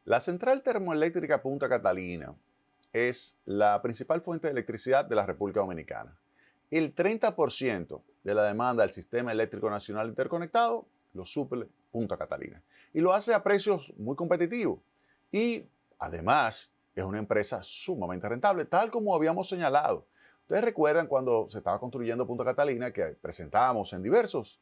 La central termoeléctrica Punta Catalina es la principal fuente de electricidad de la República Dominicana. El 30% de la demanda del sistema eléctrico nacional interconectado lo suple Punta Catalina. Y lo hace a precios muy competitivos. Y además es una empresa sumamente rentable, tal como habíamos señalado. Ustedes recuerdan cuando se estaba construyendo Punta Catalina que presentábamos en diversos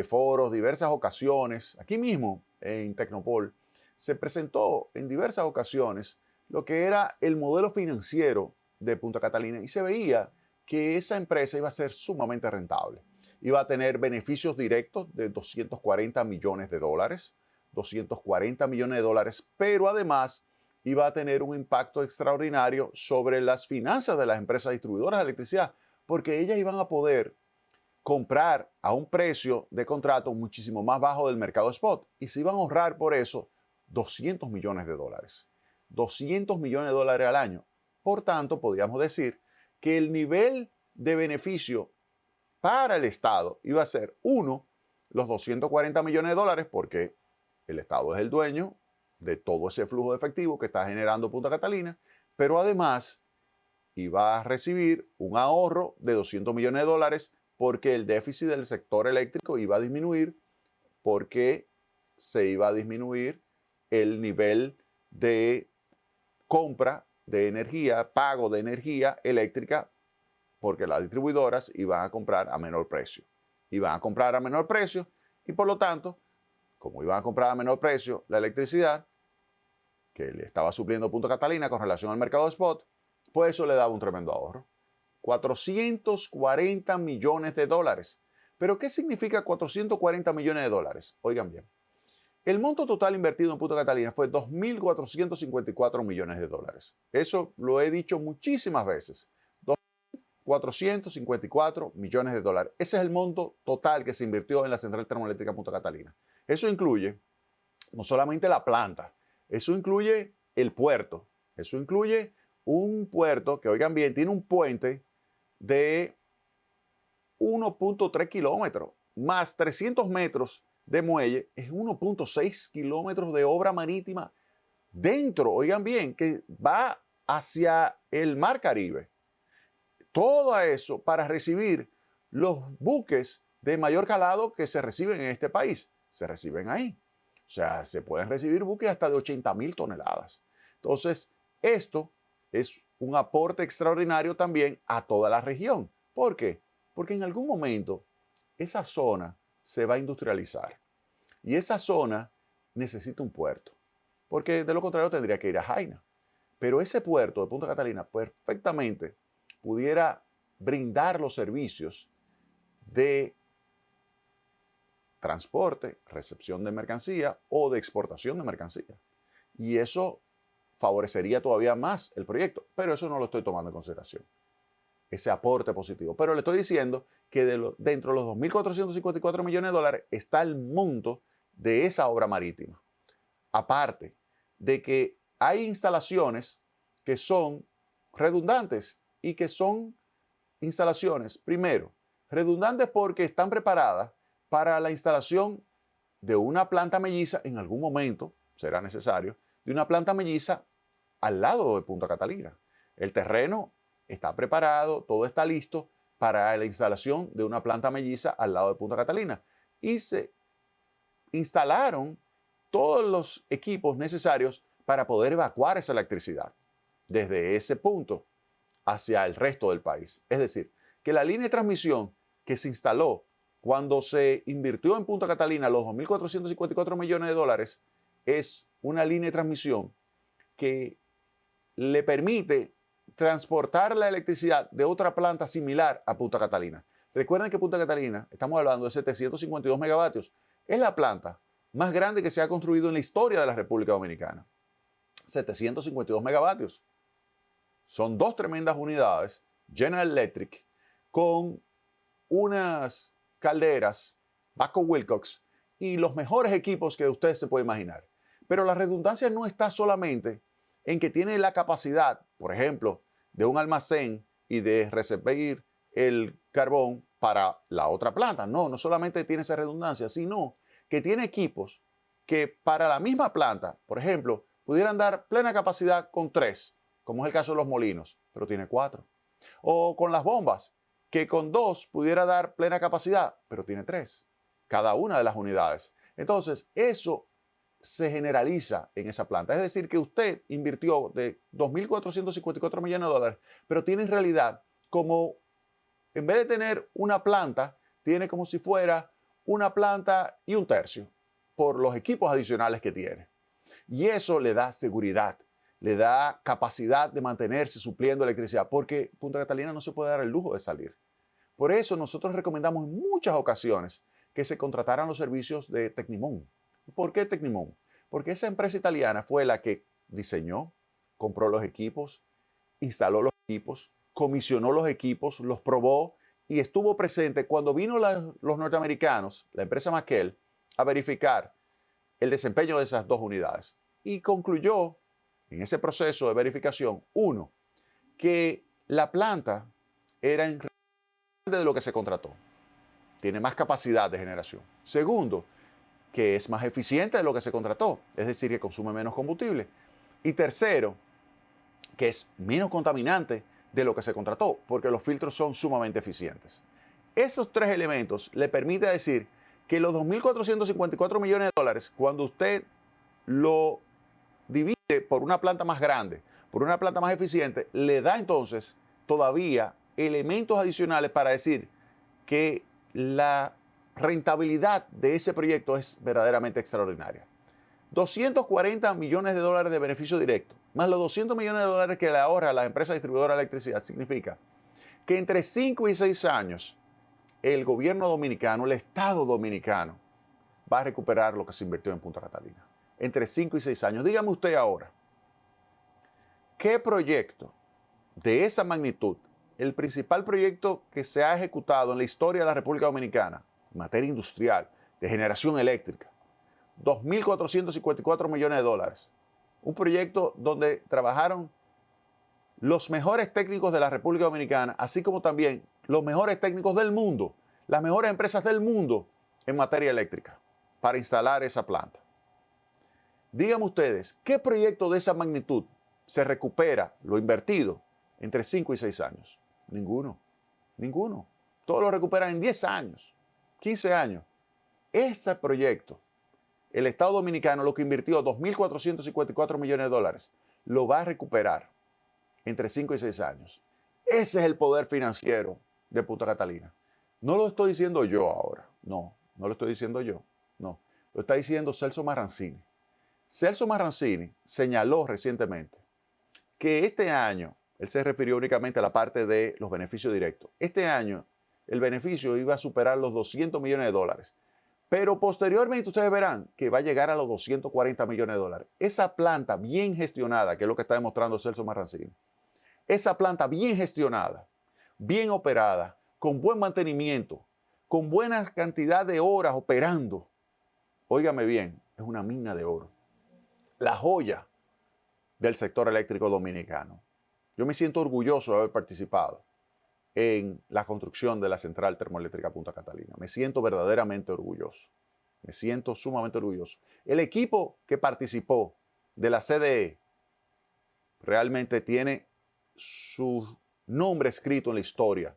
foros, diversas ocasiones, aquí mismo en Tecnopol, se presentó en diversas ocasiones lo que era el modelo financiero de Punta Catalina y se veía que esa empresa iba a ser sumamente rentable. Iba a tener beneficios directos de 240 millones de dólares, 240 millones de dólares, pero además iba a tener un impacto extraordinario sobre las finanzas de las empresas distribuidoras de electricidad, porque ellas iban a poder comprar a un precio de contrato muchísimo más bajo del mercado spot y se iban a ahorrar por eso 200 millones de dólares. 200 millones de dólares al año. Por tanto, podríamos decir que el nivel de beneficio para el Estado iba a ser, uno, los 240 millones de dólares, porque el Estado es el dueño de todo ese flujo de efectivo que está generando Punta Catalina, pero además iba a recibir un ahorro de 200 millones de dólares porque el déficit del sector eléctrico iba a disminuir, porque se iba a disminuir el nivel de compra de energía, pago de energía eléctrica, porque las distribuidoras iban a comprar a menor precio. Iban a comprar a menor precio y por lo tanto, como iban a comprar a menor precio la electricidad que le estaba supliendo Punta Catalina con relación al mercado spot, pues eso le daba un tremendo ahorro. 440 millones de dólares. ¿Pero qué significa 440 millones de dólares? Oigan bien. El monto total invertido en Punta Catalina fue 2.454 millones de dólares. Eso lo he dicho muchísimas veces. 2.454 millones de dólares. Ese es el monto total que se invirtió en la central termoeléctrica Punta Catalina. Eso incluye no solamente la planta, eso incluye el puerto, eso incluye un puerto que, oigan bien, tiene un puente de 1.3 kilómetros, más 300 metros de muelle, es 1.6 kilómetros de obra marítima dentro, oigan bien, que va hacia el Mar Caribe. Todo eso para recibir los buques de mayor calado que se reciben en este país. Se reciben ahí. O sea, se pueden recibir buques hasta de 80.000 toneladas. Entonces, esto es un aporte extraordinario también a toda la región. ¿Por qué? Porque en algún momento esa zona se va a industrializar y esa zona necesita un puerto, porque de lo contrario tendría que ir a Jaina. Pero ese puerto de Punta Catalina perfectamente pudiera brindar los servicios de transporte, recepción de mercancía o de exportación de mercancía. Y eso favorecería todavía más el proyecto, pero eso no lo estoy tomando en consideración, ese aporte positivo. Pero le estoy diciendo que dentro de los 2.454 millones de dólares está el monto de esa obra marítima. Aparte de que hay instalaciones que son redundantes y que son instalaciones, primero, redundantes porque están preparadas para la instalación de una planta melliza en algún momento, será necesario, de una planta melliza al lado de Punta Catalina. El terreno está preparado, todo está listo para la instalación de una planta melliza al lado de Punta Catalina. Y se instalaron todos los equipos necesarios para poder evacuar esa electricidad desde ese punto hacia el resto del país. Es decir, que la línea de transmisión que se instaló cuando se invirtió en Punta Catalina los 2.454 millones de dólares es una línea de transmisión que le permite transportar la electricidad de otra planta similar a Punta Catalina. Recuerden que Punta Catalina, estamos hablando de 752 megavatios, es la planta más grande que se ha construido en la historia de la República Dominicana. 752 megavatios. Son dos tremendas unidades, General Electric, con unas calderas, Baco Wilcox, y los mejores equipos que usted se puede imaginar. Pero la redundancia no está solamente en que tiene la capacidad, por ejemplo, de un almacén y de recibir el carbón para la otra planta. No, no solamente tiene esa redundancia, sino que tiene equipos que para la misma planta, por ejemplo, pudieran dar plena capacidad con 3, como es el caso de los molinos, pero tiene 4. O con las bombas, que con 2 pudiera dar plena capacidad, pero tiene 3, cada una de las unidades. Entonces, eso se generaliza en esa planta. Es decir, que usted invirtió de 2.454 millones de dólares, pero tiene en realidad como, en vez de tener una planta, tiene como si fuera una planta y un tercio por los equipos adicionales que tiene. Y eso le da seguridad, le da capacidad de mantenerse supliendo electricidad, porque Punta Catalina no se puede dar el lujo de salir. Por eso nosotros recomendamos en muchas ocasiones que se contrataran los servicios de Tecnimont. ¿Por qué Tecnimont? Porque esa empresa italiana fue la que diseñó, compró los equipos, instaló los equipos, comisionó los equipos, los probó y estuvo presente cuando vino los norteamericanos, la empresa McKell, a verificar el desempeño de esas 2 unidades. Y concluyó en ese proceso de verificación, 1, que la planta era en realidad de lo que se contrató. Tiene más capacidad de generación. Segundo, que es más eficiente de lo que se contrató, es decir, que consume menos combustible. Y tercero, que es menos contaminante de lo que se contrató, porque los filtros son sumamente eficientes. Esos 3 elementos le permiten decir que los 2.454 millones de dólares, cuando usted lo divide por una planta más grande, por una planta más eficiente, le da entonces todavía elementos adicionales para decir que la rentabilidad de ese proyecto es verdaderamente extraordinaria. 240 millones de dólares de beneficio directo, más los 200 millones de dólares que le ahorra a la empresa distribuidora de electricidad, significa que entre 5 y 6 años el gobierno dominicano, el Estado dominicano, va a recuperar lo que se invirtió en Punta Catalina. Entre 5 y 6 años. Dígame usted ahora, ¿qué proyecto de esa magnitud, el principal proyecto que se ha ejecutado en la historia de la República Dominicana, en materia industrial, de generación eléctrica, 2.454 millones de dólares, un proyecto donde trabajaron los mejores técnicos de la República Dominicana, así como también los mejores técnicos del mundo, las mejores empresas del mundo en materia eléctrica, para instalar esa planta? Díganme ustedes, ¿qué proyecto de esa magnitud se recupera lo invertido entre 5 y 6 años? Ninguno, ninguno. Todos lo recuperan en 10 años, 15 años. Ese proyecto, el Estado Dominicano, lo que invirtió 2.454 millones de dólares, lo va a recuperar entre 5 y 6 años. Ese es el poder financiero de Punta Catalina. No lo estoy diciendo yo ahora, no lo estoy diciendo yo, no. Lo está diciendo Celso Marrancini. Celso Marrancini señaló recientemente que este año, él se refirió únicamente a la parte de los beneficios directos, este año el beneficio iba a superar los 200 millones de dólares, pero posteriormente ustedes verán que va a llegar a los 240 millones de dólares. Esa planta bien gestionada, que es lo que está demostrando Celso Marrancini, esa planta bien gestionada, bien operada, con buen mantenimiento, con buena cantidad de horas operando, óigame bien, es una mina de oro. La joya del sector eléctrico dominicano. Yo me siento orgulloso de haber participado en la construcción de la central termoeléctrica Punta Catalina. Me siento verdaderamente orgulloso. Me siento sumamente orgulloso. El equipo que participó de la CDE realmente tiene su nombre escrito en la historia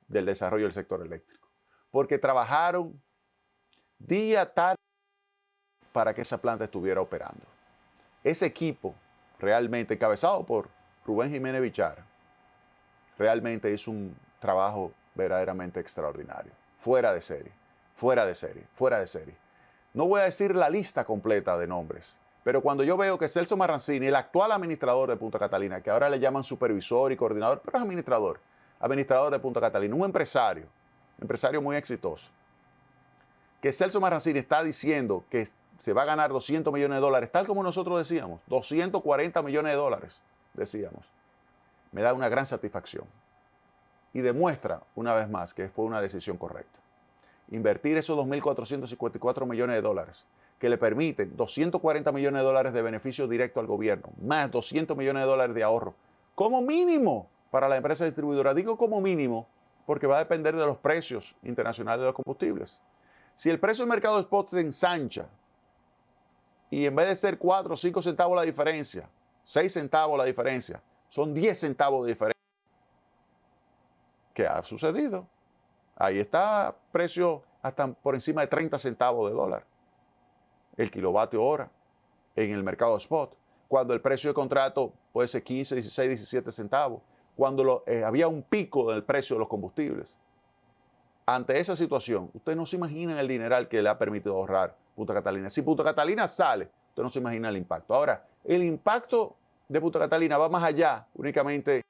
del desarrollo del sector eléctrico, porque trabajaron día, tarde, para que esa planta estuviera operando. Ese equipo, realmente encabezado por Rubén Jiménez Bichara, realmente hizo un trabajo verdaderamente extraordinario. Fuera de serie, fuera de serie, fuera de serie. No voy a decir la lista completa de nombres, pero cuando yo veo que Celso Marrancini, el actual administrador de Punta Catalina, que ahora le llaman supervisor y coordinador, pero es administrador de Punta Catalina, un empresario muy exitoso, que Celso Marrancini está diciendo que se va a ganar 200 millones de dólares, tal como nosotros decíamos, 240 millones de dólares, decíamos, me da una gran satisfacción y demuestra una vez más que fue una decisión correcta. Invertir esos 2.454 millones de dólares que le permiten 240 millones de dólares de beneficio directo al gobierno, más 200 millones de dólares de ahorro, como mínimo para la empresa distribuidora. Digo como mínimo porque va a depender de los precios internacionales de los combustibles. Si el precio del mercado spot se ensancha y en vez de ser 4 o 5 centavos la diferencia, 6 centavos la diferencia, son 10 centavos de diferencia. ¿Qué ha sucedido? Ahí está precio hasta por encima de 30 centavos de dólar el kilovatio hora en el mercado spot, cuando el precio de contrato puede ser 15, 16, 17 centavos, cuando había un pico del precio de los combustibles. Ante esa situación, usted no se imagina el dineral que le ha permitido ahorrar Punta Catalina. Si Punta Catalina sale, usted no se imagina el impacto. Ahora, el impacto de Punta Catalina va más allá únicamente de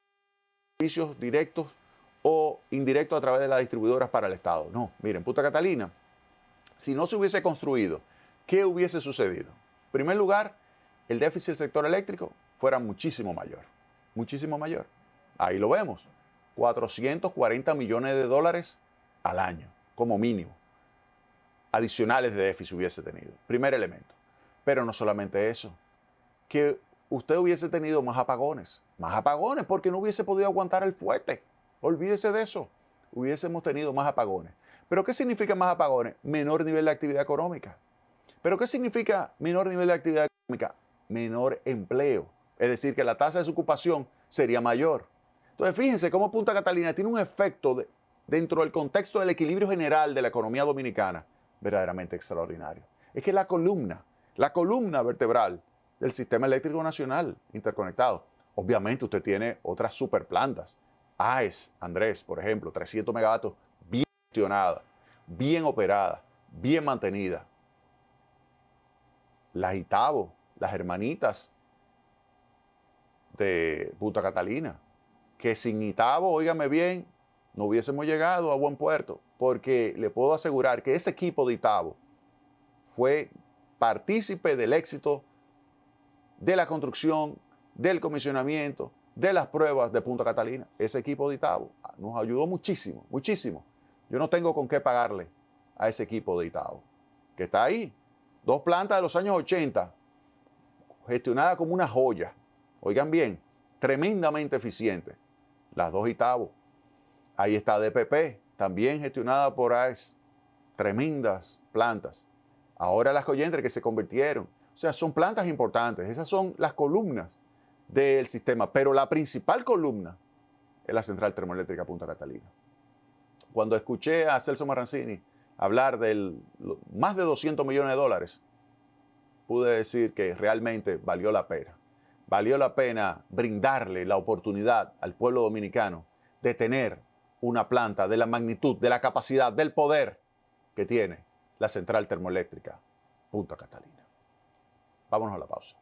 servicios directos o indirectos a través de las distribuidoras para el Estado. No, miren, Punta Catalina, si no se hubiese construido, ¿qué hubiese sucedido? En primer lugar, el déficit del sector eléctrico fuera muchísimo mayor, muchísimo mayor. Ahí lo vemos, 440 millones de dólares al año, como mínimo, adicionales de déficit hubiese tenido. Primer elemento. Pero no solamente eso, que usted hubiese tenido más apagones porque no hubiese podido aguantar el fuete. Olvídese de eso. Hubiésemos tenido más apagones. ¿Pero qué significa más apagones? Menor nivel de actividad económica. ¿Pero qué significa menor nivel de actividad económica? Menor empleo. Es decir, que la tasa de desocupación sería mayor. Entonces, fíjense cómo Punta Catalina tiene un efecto dentro del contexto del equilibrio general de la economía dominicana verdaderamente extraordinario. Es que la columna vertebral del sistema eléctrico nacional interconectado. Obviamente usted tiene otras superplantas. AES, Andrés, por ejemplo, 300 megavatios, bien gestionada, bien operada, bien mantenida. Las Itabo, las hermanitas de Punta Catalina, que sin Itabo, óigame bien, no hubiésemos llegado a buen puerto, porque le puedo asegurar que ese equipo de Itabo fue partícipe del éxito de la construcción, del comisionamiento, de las pruebas de Punta Catalina. Ese equipo de Itabo nos ayudó muchísimo, muchísimo. Yo no tengo con qué pagarle a ese equipo de Itabo, que está ahí. 2 plantas de los años 80, gestionadas como una joya. Oigan bien, tremendamente eficiente. Las 2 Itabo. Ahí está DPP, también gestionada por AES. Tremendas plantas. Ahora las Coyentres que se convirtieron. O sea, son plantas importantes. Esas son las columnas del sistema. Pero la principal columna es la central termoeléctrica Punta Catalina. Cuando escuché a Celso Marrancini hablar de más de 200 millones de dólares, pude decir que realmente valió la pena. Valió la pena brindarle la oportunidad al pueblo dominicano de tener una planta de la magnitud, de la capacidad, del poder que tiene la central termoeléctrica Punta Catalina. Vámonos a la pausa.